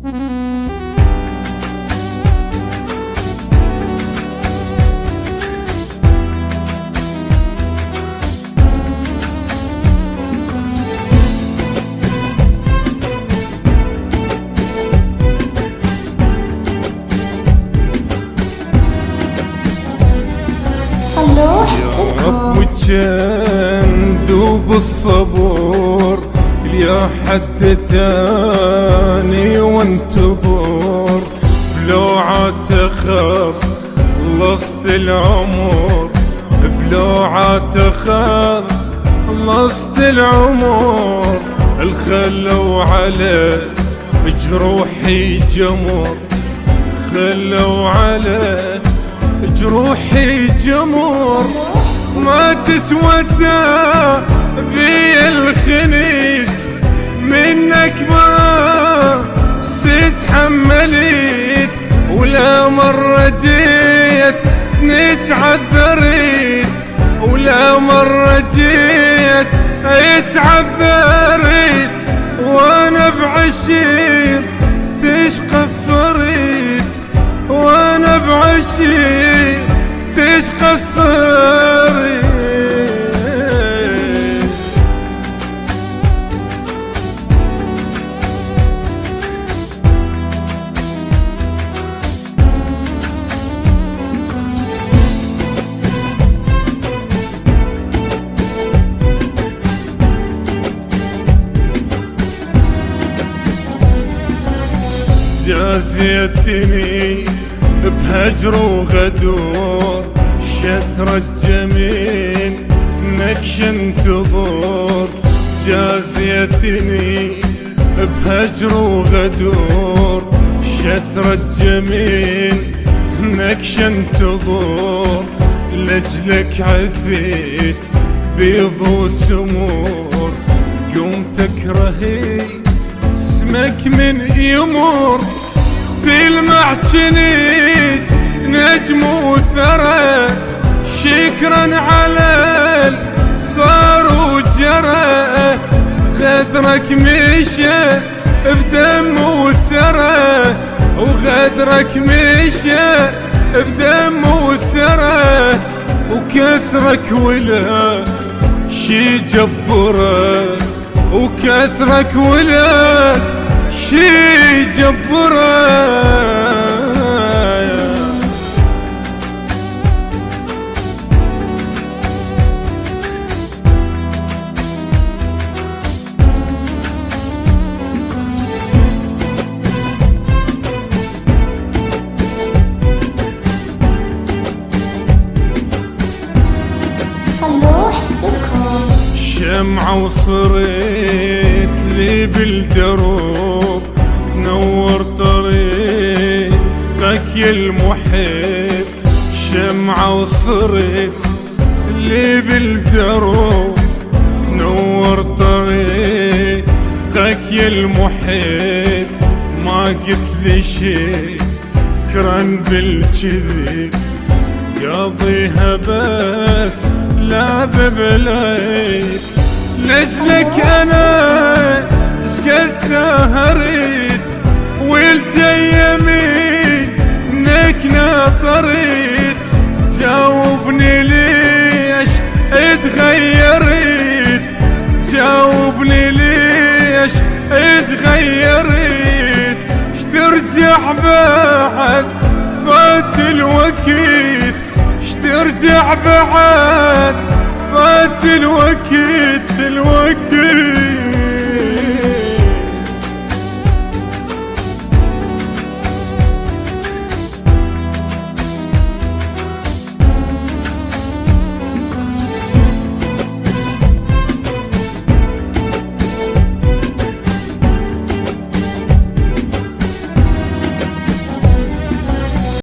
يا رب وجن دوب الصبر يا حد تاني وانتظر بلوعات خلصت العمر بلوعات خلصت العمر الخلوا على جروحي جمر خلوا على جروحي جمر ما تسوى بي الخنيت منك ما ستحمليت ولا مرة جيت نتعذريت ولا مرة جيت اتعذريت وانا بعشير تشقى الصريت وانا بعشير تشقى الصريت. جازيتني بهجر وغدور شثرة الجميل نكش انتظر جازيتني بهجر وغدور شثرة الجميل نكش انتظر لجلك عفيت بيض وسمور قمت اكرهي اسمك من يمر تلمع جنيت نجم وثرى شكرا على صار وجرى غدرك مشى بدم وسرى وغدرك مشى بدم وسرى وكسرك ولا شي جبره وكسرك ولا شي جبره. شمعة وصريت لي بالدروب تنور طريقك يا المحب شمعة وصريت لي بالدروب تنور طريقك يا المحب ما قلت لي شي كرن بالجذب قاضيها بس لعب بليت لجلك انا شقد سهريت والجيمين انك ناطريت جاوبني ليش اتغيريت جاوبني ليش اتغيريت شترجع بعد فات الوقت شترجع بعد فات الوقت